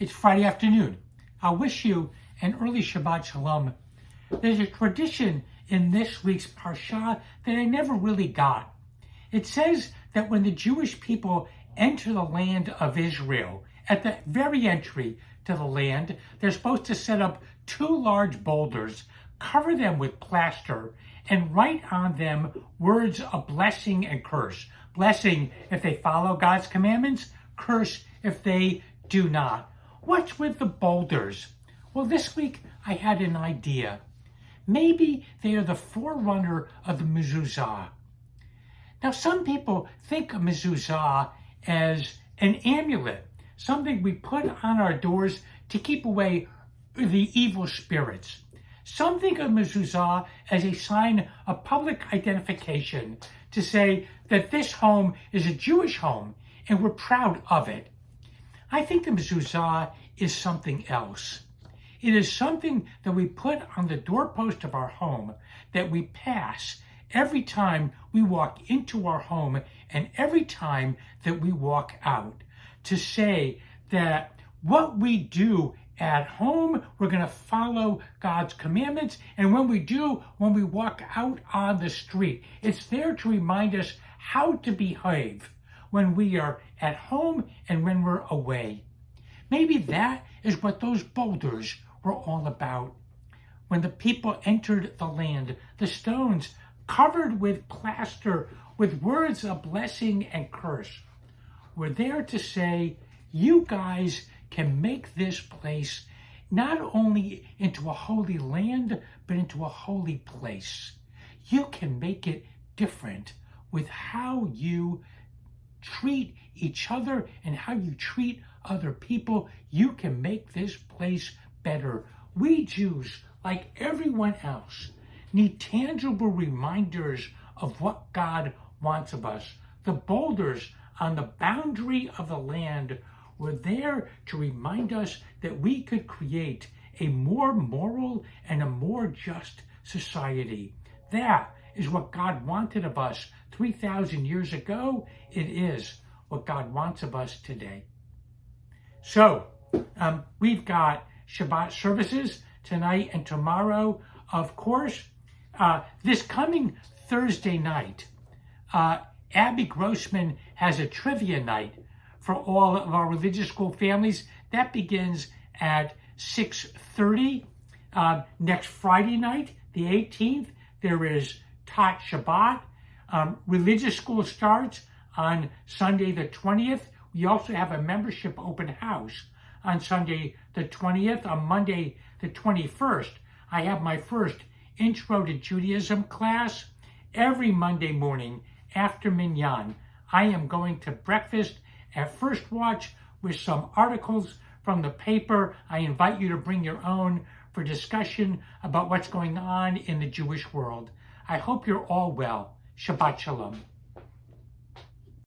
It's Friday afternoon. I wish you an early Shabbat Shalom. There's a tradition in this week's Parsha that I never really got. It says that when the Jewish people enter the land of Israel, at the very entry to the land, they're supposed to set up two large boulders, cover them with plaster, and write on them words of blessing and curse. Blessing if they follow God's commandments, curse if they do not. What's with the boulders? Well, this week I had an idea. Maybe they are the forerunner of the mezuzah. Now, some people think of mezuzah as an amulet, something we put on our doors to keep away the evil spirits. Some think of mezuzah as a sign of public identification, to say that this home is a Jewish home and we're proud of it. I think the mezuzah is something else. It is something that we put on the doorpost of our home that we pass every time we walk into our home and every time that we walk out, to say that what we do at home, we're going to follow God's commandments, and when we walk out on the street, it's there to remind us how to behave when we are at home and when we're away. Maybe that is what those boulders were all about. When the people entered the land, the stones covered with plaster with words of blessing and curse were there to say, you guys can make this place not only into a holy land, but into a holy place. You can make it different with how you treat each other and how you treat other people. You can make this place better. We Jews, like everyone else, need tangible reminders of what God wants of us. The boulders on the boundary of the land were there to remind us that we could create a more moral and a more just society. That is what God wanted of us 3,000 years ago. It is what God wants of us today. So, we've got Shabbat services tonight and tomorrow, of course. This coming Thursday night, Abby Grossman has a trivia night for all of our religious school families. That begins at 6:30. Next Friday night, the 18th, there is Tot Shabbat. Religious school starts on Sunday the 20th. We also have a membership open house on Sunday the 20th. On Monday the 21st, I have my first Intro to Judaism class. Every Monday morning after Minyan, I am going to breakfast at First Watch with some articles from the paper. I invite you to bring your own for discussion about what's going on in the Jewish world. I hope you're all well. Shabbat Shalom.